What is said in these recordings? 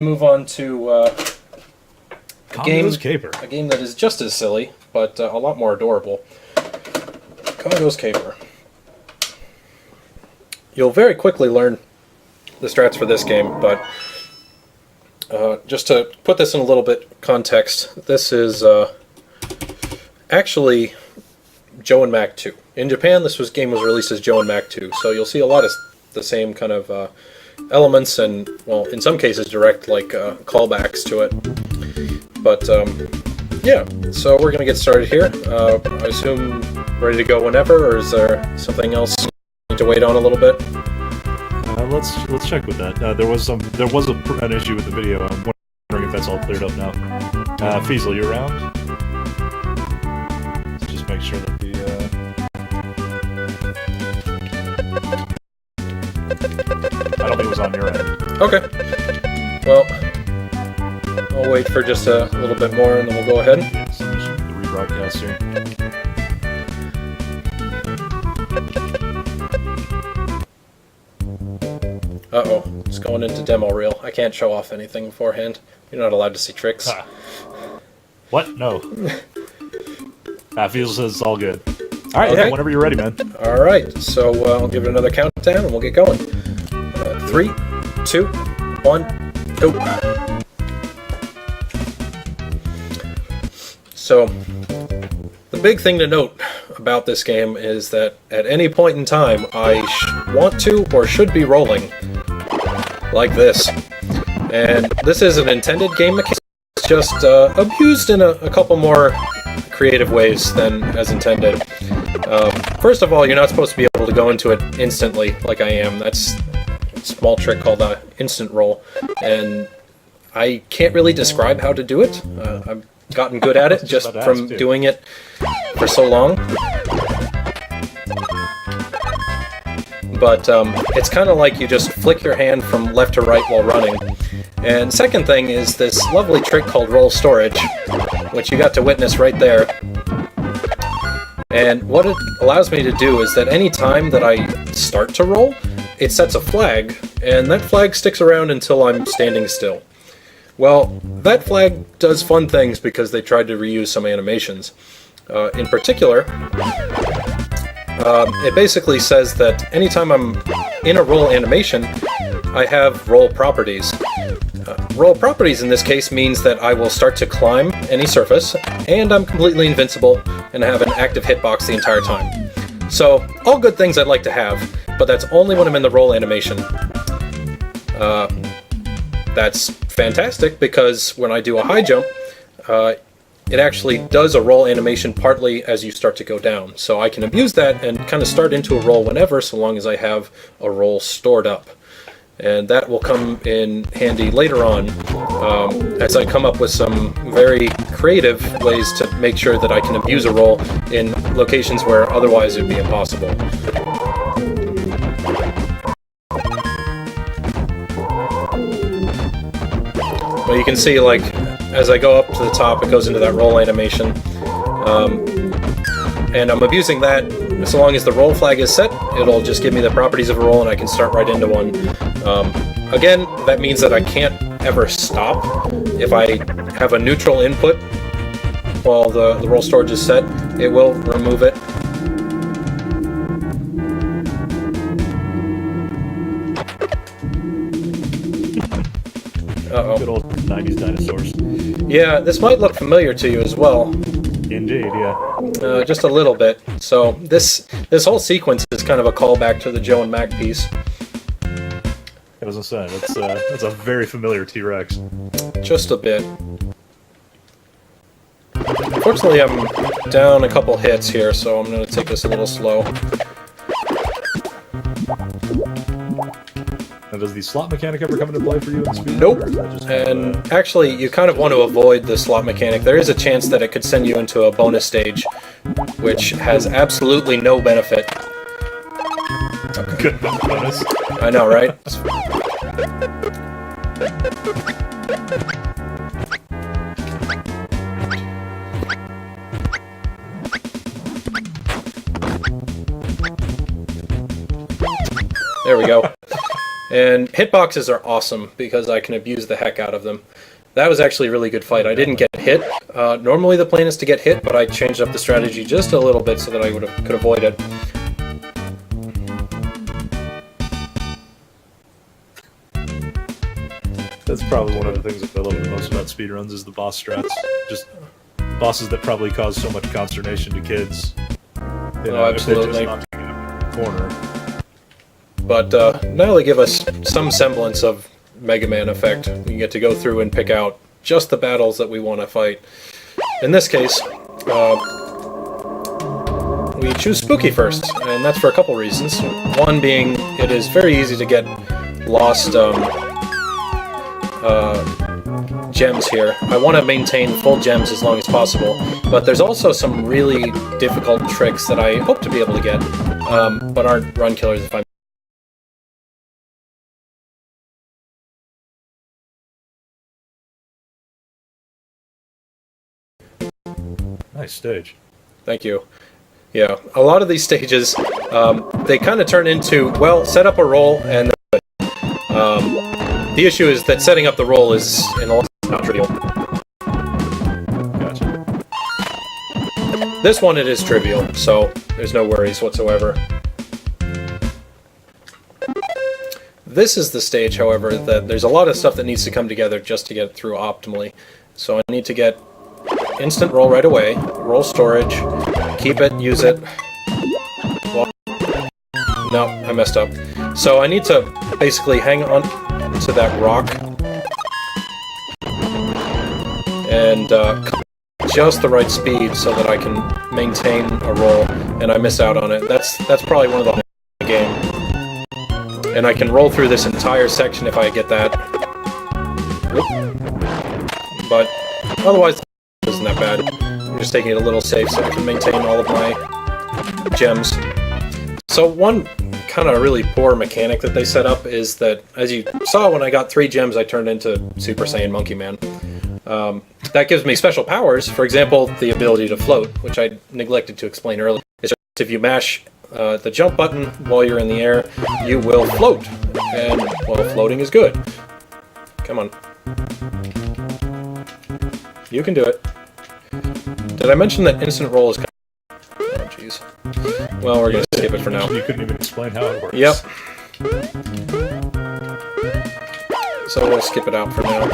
Move on to a game that is just as silly, but a lot more adorable. Congo's Caper. You'll very quickly learn the strats for this game, but just to put this in a little bit context, this is actually Joe and Mac 2. In Japan, this game was released as Joe and Mac 2, so you'll see a lot of the same kind of elements and, well, in some cases direct callbacks to it. But yeah, so we're going to get started here. I assume ready to go whenever, or is there something else you need to wait on a little bit? Let's check with that. There was an issue with the video. I'm wondering if that's all cleared up now. Feasel, you around? Let's just make sure that I don't think it was on your end. Okay. Well, I'll wait for just a little bit more and then we'll go ahead. Yeah, so the rebroadcast here. Uh-oh, it's going into demo reel. I can't show off anything beforehand. You're not allowed to see tricks. Ah. What? No. Feasel says it's all good. Alright, okay. Yeah, whenever you're ready, man. Alright, so I'll give it another countdown and we'll get going. 3, 2, 1, go! So, the big thing to note about this game is that at any point in time, I want to or should be rolling like this. And this is an intended game mechanic, it's just abused in a couple more creative ways than as intended. First of all, you're not supposed to be able to go into it instantly like I am. That's a small trick called instant roll, and I can't really describe how to do it. I've gotten good at it just from doing it for so long. But it's kind of like you just flick your hand from left to right while running. And second thing is this lovely trick called roll storage, which you got to witness right there. And what it allows me to do is that any time that I start to roll, it sets a flag, and that flag sticks around until I'm standing still. Well, that flag does fun things because they tried to reuse some animations. In particular, it basically says that anytime I'm in a roll animation, I have roll properties. Roll properties in this case means that I will start to climb any surface, and I'm completely invincible, and have an active hitbox the entire time. So, all good things I'd like to have, but that's only when I'm in the roll animation. That's fantastic, because when I do a high jump, it actually does a roll animation partly as you start to go down. So I can abuse that and kind of start into a roll whenever, so long as I have a roll stored up. And that will come in handy later on as I come up with some very creative ways to make sure that I can abuse a roll in locations where otherwise it would be impossible. Well, you can see, like, as I go up to the top, it goes into that roll animation. And I'm abusing that. So long as the roll flag is set, it'll just give me the properties of a roll and I can start right into one. Again, that means that I can't ever stop. If I have a neutral input while the roll storage is set, it will remove it. Uh-oh. Good old 90s dinosaurs. Yeah, this might look familiar to you as well. Indeed, yeah. Just a little bit. So this whole sequence is kind of a callback to the Joe and Mac piece. I was gonna say, that's a very familiar T-Rex. Just a bit. Unfortunately, I'm down a couple hits here, so I'm going to take this a little slow. Now, does the slot mechanic ever come into play for you in speed? Nope. And actually, you kind of want to avoid the slot mechanic. There is a chance that it could send you into a bonus stage, which has absolutely no benefit. Okay. Good bonus. I know, right? There we go. And hitboxes are awesome because I can abuse the heck out of them. That was actually a really good fight. I didn't get hit. Normally the plan is to get hit, but I changed up the strategy just a little bit so that I could avoid it. That's probably one of the things that I love the most about speedruns is the boss strats. Just bosses that probably cause so much consternation to kids. You know, absolutely. if they're just not taking a corner. But now they give us some semblance of Mega Man effect. We get to go through and pick out just the battles that we want to fight. In this case, we choose Spooky first, and that's for a couple reasons. One being, it is very easy to get lost gems here. I want to maintain full gems as long as possible, but there's also some really difficult tricks that I hope to be able to get, but aren't run killers if I'm... Nice stage. Thank you. Yeah, a lot of these stages, they kind of turn into, well, set up a roll, and the issue is that setting up the roll is, in a lot of cases, not trivial. Gotcha. This one, it is trivial, so there's no worries whatsoever. This is the stage, however, that there's a lot of stuff that needs to come together just to get it through optimally. So I need to get instant roll right away, roll storage, keep it, use it. Well, no, I messed up. So I need to basically hang on to that rock and just the right speed so that I can maintain a roll, and I miss out on it. That's probably one of the game. And I can roll through this entire section if I get that. Whoop. But otherwise, it isn't that bad. I'm just taking it a little safe so I can maintain all of my gems. So one kind of really poor mechanic that they set up is that, as you saw when I got 3 gems, I turned into Super Saiyan Monkey Man. That gives me special powers. For example, the ability to float, which I neglected to explain earlier. It's just if you mash the jump button while you're in the air, you will float. And, well, floating is good. Come on. You can do it. Did I mention that instant roll is kind of... Oh, jeez. Well, we're going to skip it for now. You couldn't even explain how it works. Yep. So we'll skip it out for now.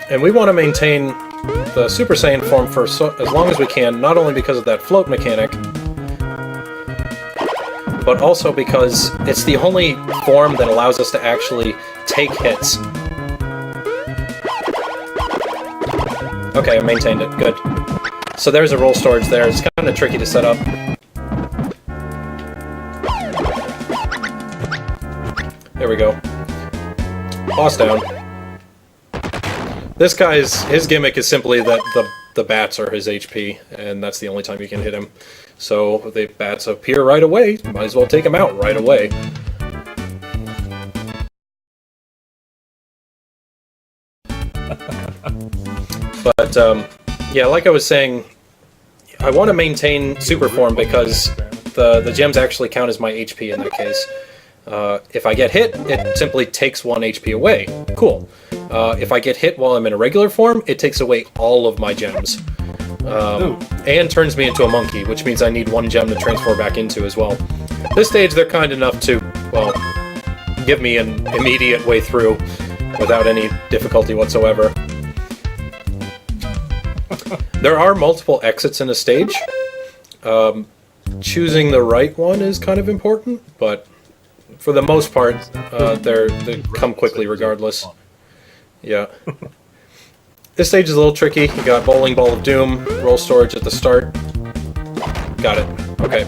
And we want to maintain the Super Saiyan form for as long as we can, not only because of that float mechanic, but also because it's the only form that allows us to actually take hits. Okay, I maintained it. Good. So there's a roll storage there. It's kind of tricky to set up. There we go. Boss down. This guy's, his gimmick is simply that the bats are his HP, and that's the only time you can hit him. So the bats appear right away, might as well take him out right away. But, yeah, like I was saying, I want to maintain super form because the gems actually count as my HP in that case. If I get hit, it simply takes 1 HP away. Cool. If I get hit while I'm in a regular form, it takes away all of my gems. And turns me into a monkey, which means I need 1 gem to transform back into as well. This stage, they're kind enough to, well, give me an immediate way through without any difficulty whatsoever. There are multiple exits in a stage. Choosing the right one is kind of important, but for the most part, they come quickly regardless. Yeah. This stage is a little tricky. You got Bowling Ball of Doom, roll storage at the start. Got it. Okay.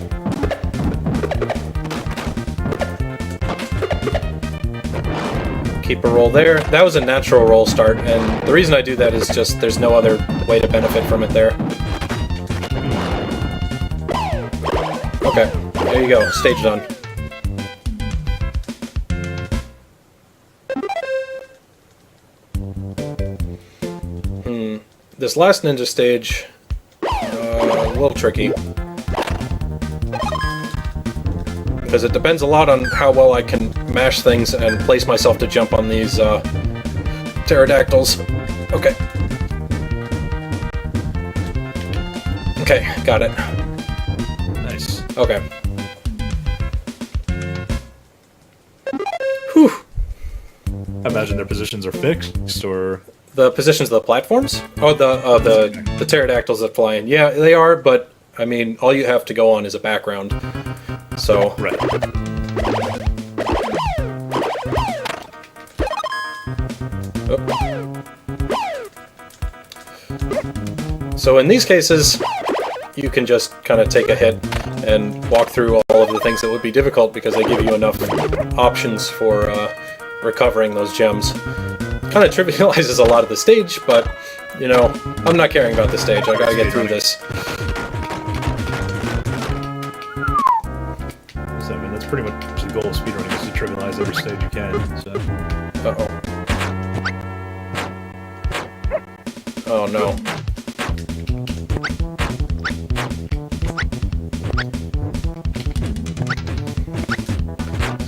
Keep a roll there. That was a natural roll start, and the reason I do that is just there's no other way to benefit from it there. Okay, there you go. Stage done. This last ninja stage, a little tricky. because it depends a lot on how well I can mash things and place myself to jump on these pterodactyls. Okay. Okay, got it. Nice. Okay. Whew. I imagine their positions are fixed, or... The positions of the platforms? Oh, the pterodactyls that fly in. Yeah, they are, but, I mean, all you have to go on is a background. So... Right. So in these cases, you can just kind of take a hit and walk through all of the things that would be difficult because they give you enough options for recovering those gems. Kind of trivializes a lot of the stage, but, you know, I'm not caring about the stage. I gotta get through this. So, I mean, that's pretty much the goal of speedrunning, is to trivialize every stage you can, so... Uh-oh. Oh, no.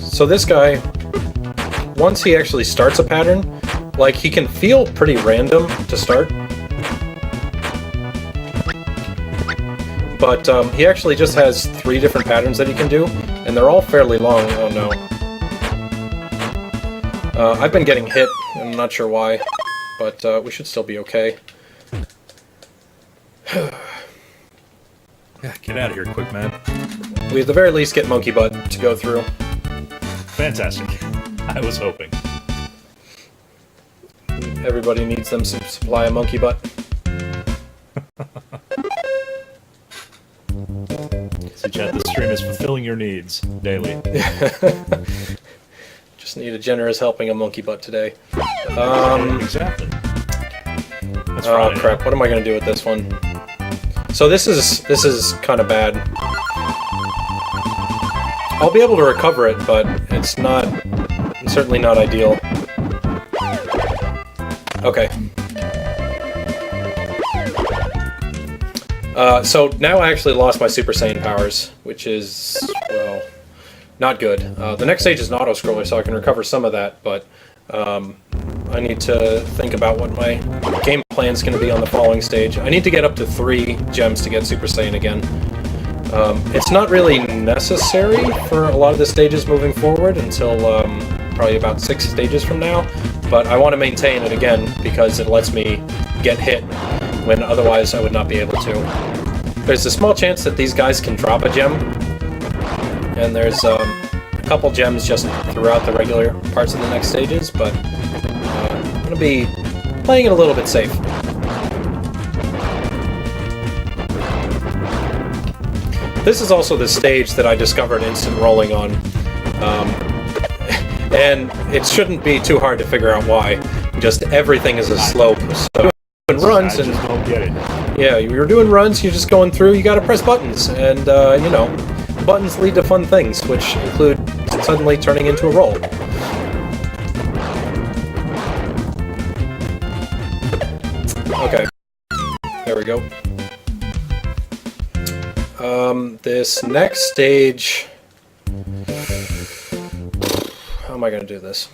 So this guy, once he actually starts a pattern, like, he can feel pretty random to start. But he actually just has 3 different patterns that he can do, and they're all fairly long. Oh no. I've been getting hit, I'm not sure why, but we should still be okay. Yeah, get out of here quick, man. We at the very least get Monkey Butt to go through. Fantastic. I was hoping. Everybody needs them to supply a Monkey Butt. So chat, the stream is fulfilling your needs daily. Just need a generous helping of Monkey Butt today. Exactly. That's Oh crap, what am I gonna do with this one? So this is kind of bad. I'll be able to recover it, but it's certainly not ideal. Okay. So now I actually lost my Super Saiyan powers, which is, well, not good. The next stage is an Autoscroller, so I can recover some of that, but I need to think about what my game plan is going to be on the following stage. I need to get up to 3 gems to get Super Saiyan again. It's not really necessary for a lot of the stages moving forward until probably about 6 stages from now, but I want to maintain it again because it lets me get hit when otherwise I would not be able to. There's a small chance that these guys can drop a gem, and there's a couple gems just throughout the regular parts of the next stages, but I'm going to be playing it a little bit safe. This is also the stage that I discovered instant rolling on, and it shouldn't be too hard to figure out why. Just everything is a slope, so doing runs and don't get it. yeah, you're doing runs, you're just going through, you gotta press buttons, and you know, buttons lead to fun things, which include suddenly turning into a roll. Okay, there we go. This next stage... How am I going to do this?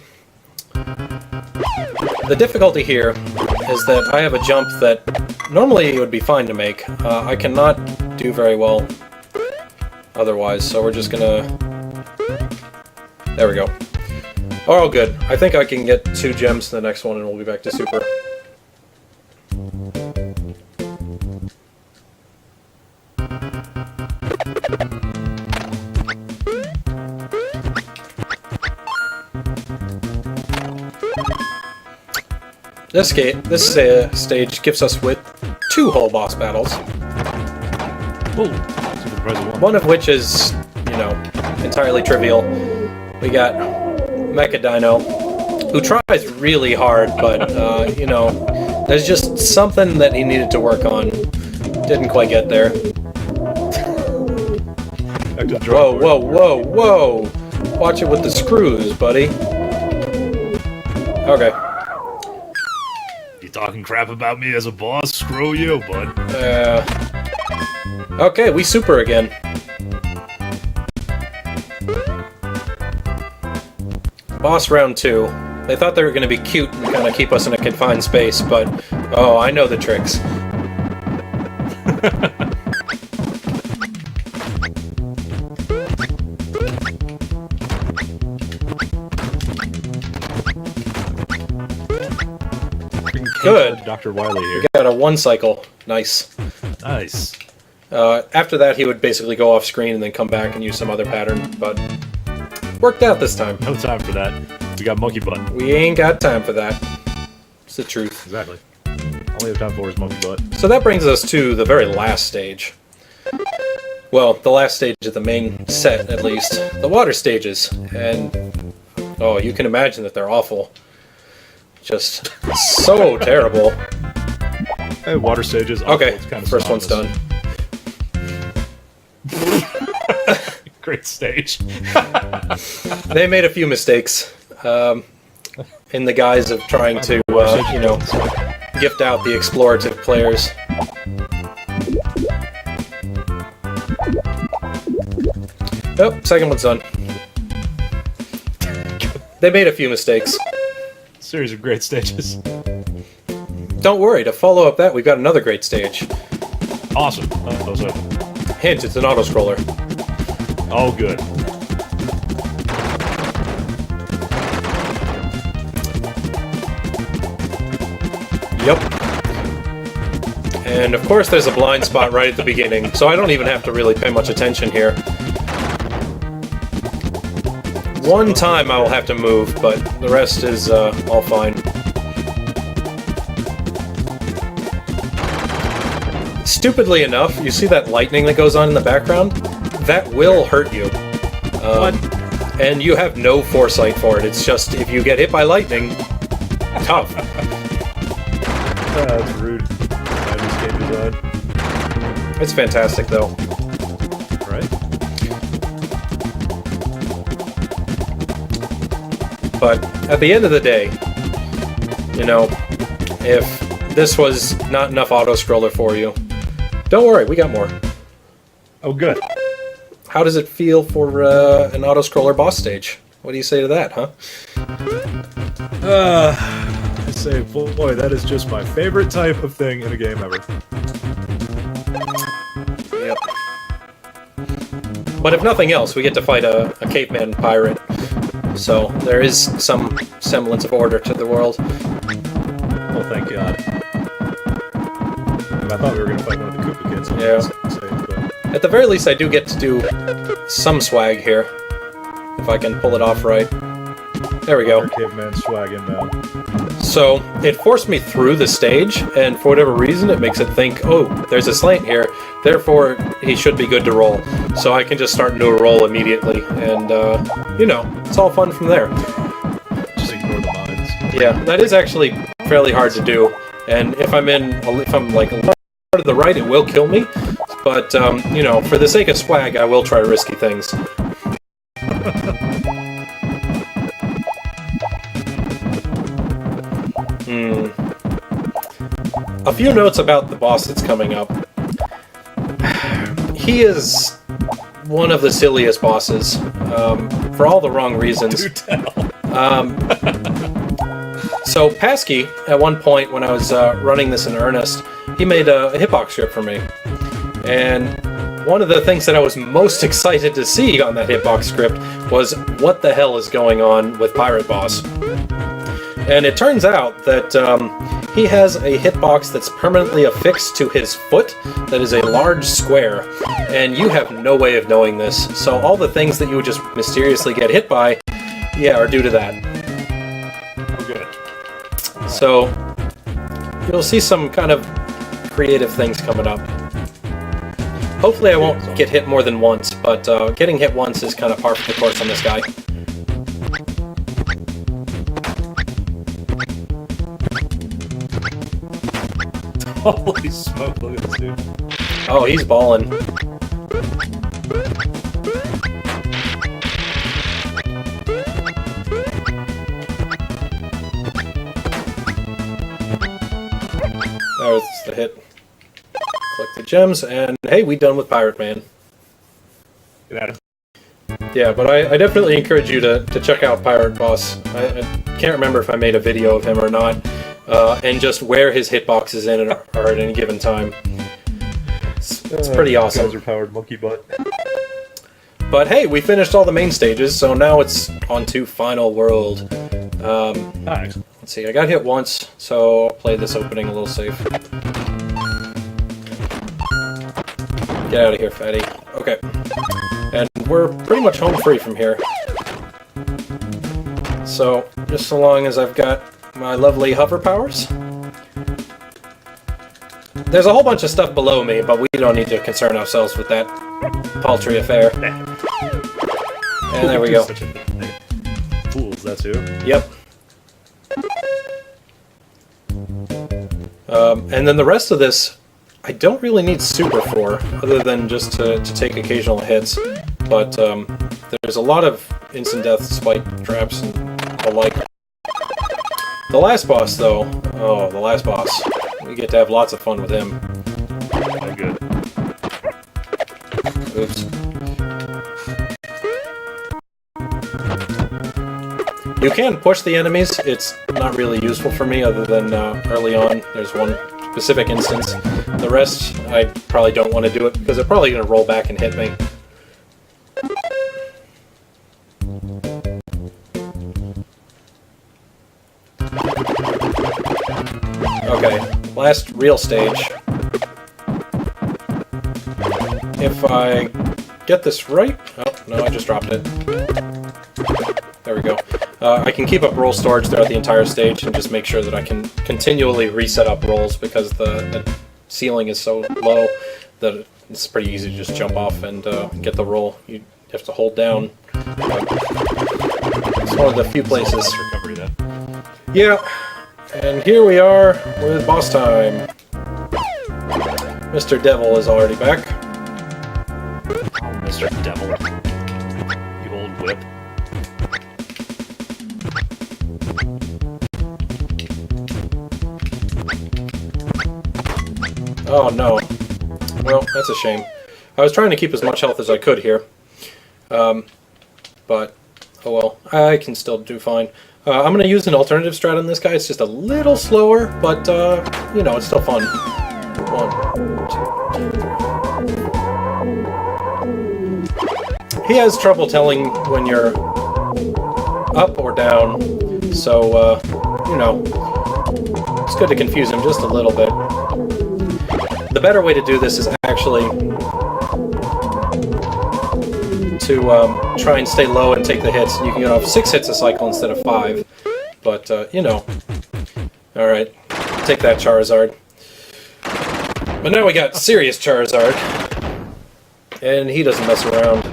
The difficulty here is that I have a jump that normally it would be fine to make. I cannot do very well otherwise, so we're just gonna... There we go. Oh, good. I think I can get 2 gems to the next one and we'll be back to Super. This stage gives us with 2 whole boss battles. Ooh, so the prize of 1. One of which is, you know, entirely trivial. We got Mecha Dino, who tries really hard, but, you know, there's just something that he needed to work on. Didn't quite get there. Whoa, whoa, whoa, whoa! Watch it with the screws, buddy. Okay. You talking crap about me as a boss? Screw you, bud. Okay, we super again. boss round 2. They thought they were going to be cute and kind of keep us in a confined space, but oh, I know the tricks. Good. Dr. Wily here. We got a 1 cycle. Nice. Nice. After that, he would basically go off screen and then come back and use some other pattern, but worked out this time. No time for that. We got monkey butt. We ain't got time for that. It's the truth. Exactly. All we have time for is monkey butt. So that brings us to the very last stage. Well, the last stage of the main set, at least. The water stages. And, oh, you can imagine that they're awful. Just so terrible. Hey, water stages. Okay, it's kind of first one's done. Great stage. They made a few mistakes in the guise of trying to, you know, gift out the explorative players. Oh, second one's done. They made a few mistakes. Series of great stages. Don't worry, to follow up that, we've got another great stage. Awesome. Hint, it's an autoscroller. Oh, good. Yep. And of course there's a blind spot right at the beginning, so I don't even have to really pay much attention here. One time I will have to move, but the rest is all fine. Stupidly enough, you see that lightning that goes on in the background? That will hurt you. And you have no foresight for it. It's just, if you get hit by lightning, tough. That's rude. Game design. It's fantastic, though. Right? But at the end of the day, you know, if this was not enough auto-scroller for you, don't worry, we got more. Oh, good. How does it feel for an auto-scroller boss stage? What do you say to that, huh? I say, boy, that is just my favorite type of thing in a game ever. Yep. But if nothing else, we get to fight a caveman pirate. So there is some semblance of order to the world. Oh, thank God. I thought we were going to fight one of the Koopa kids. Yeah. Stage, but... At the very least, I do get to do some swag here. If I can pull it off right. There we go. Caveman swag inbound. So, it forced me through the stage, and for whatever reason, it makes it think, oh, there's a slant here, therefore he should be good to roll. So I can just start into a roll immediately, and, you know, it's all fun from there. Just ignore the mines. Yeah, that is actually fairly hard to do, and if I'm like, part of the right, it will kill me, but, you know, for the sake of swag, I will try risky things. A few notes about the boss that's coming up. He is one of the silliest bosses, for all the wrong reasons. Do tell. So Pasky, at one point when I was running this in earnest, he made a hitbox script for me. And one of the things that I was most excited to see on that hitbox script was what the hell is going on with Pirate Boss. And it turns out that he has a hitbox that's permanently affixed to his foot that is a large square, and you have no way of knowing this. So all the things that you would just mysteriously get hit by, yeah, are due to that. Good. So you'll see some kind of creative things coming up. Hopefully I won't get hit more than once, but getting hit once is kind of par for the course on this guy. Holy smoke, look at this dude. Oh, he's balling. There's the hit. Collect the gems, and hey, we done with Pirate Man. Get at him. Yeah, but I definitely encourage you to check out Pirate Boss. I can't remember if I made a video of him or not, and just where his hitboxes in are at any given time. It's pretty awesome. Powered monkey butt. But hey, we finished all the main stages, so now it's on to Final World. Nice. Let's see, I got hit once, so I'll play this opening a little safe. Get out of here, fatty. Okay. And we're pretty much home free from here. So, just so long as I've got my lovely hover powers. There's a whole bunch of stuff below me, but we don't need to concern ourselves with that paltry affair. And there we go. Fools, that's who. Yep. And then the rest of this, I don't really need super for, other than just to take occasional hits. But there's a lot of instant death spike traps and the like. The last boss, though, oh, the last boss. We get to have lots of fun with him. Oh, good. Oops. You can push the enemies. It's not really useful for me, other than early on. There's one specific instance. The rest, I probably don't want to do it, because they're probably going to roll back and hit me. Okay, last real stage. If I get this right... Oh, no, I just dropped it. There we go. I can keep up roll storage throughout the entire stage and just make sure that I can continually reset up rolls, because the ceiling is so low that it's pretty easy to just jump off and get the roll. You have to hold down. It's one of the few places. Recovery then. Yeah, and here we are with boss time. Mr. Devil is already back. Oh, Mr. Devil. You old whip. Oh no. Well, that's a shame. I was trying to keep as much health as I could here. But, oh well, I can still do fine. I'm going to use an alternative strat on this guy. It's just a little slower, but, you know, it's still fun. 1, 2, 3. He has trouble telling when you're up or down, so, you know, it's good to confuse him just a little bit. The better way to do this is actually to try and stay low and take the hits. You can get off 6 hits a cycle instead of 5, but, you know. Alright, take that, Charizard. But now we got serious Charizard, and he doesn't mess around.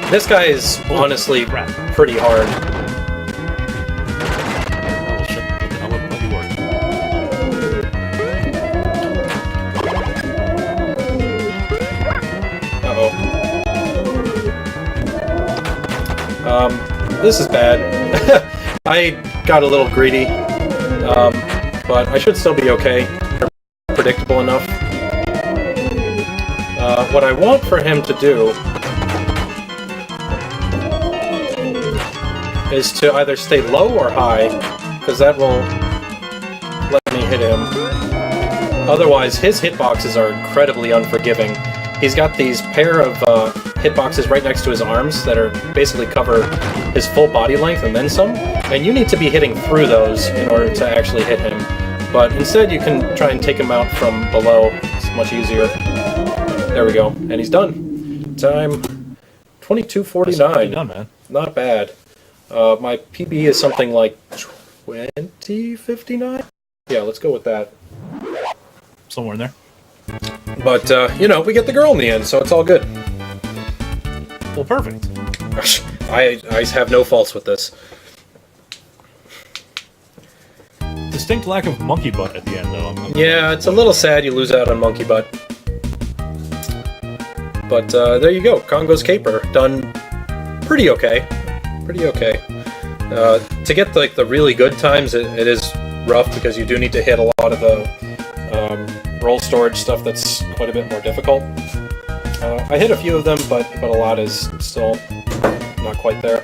This guy is honestly pretty hard. Oh, shit. What the hell would you work? Uh-oh. This is bad. I got a little greedy, but I should still be okay. Predictable enough. What I want for him to do is to either stay low or high, because that will let me hit him. Otherwise, his hitboxes are incredibly unforgiving. He's got these pair of hitboxes right next to his arms that are basically cover his full body length and then some, and you need to be hitting through those in order to actually hit him. But instead, you can try and take him out from below. It's much easier. There we go, and he's done. Time 22:49. Done, man. Not bad. My PB is something like 20:59? Yeah, let's go with that. Somewhere in there. But, you know, we get the girl in the end, so it's all good. Well, perfect. I have no faults with this. Distinct lack of monkey butt at the end, though. Yeah, it's a little sad you lose out on Monkey Butt. But, there you go. Congo's Caper. Done pretty okay. Pretty okay. to get like the really good times, it is rough because you do need to hit a lot of the roll storage stuff that's quite a bit more difficult. I hit a few of them, but a lot is still not quite there.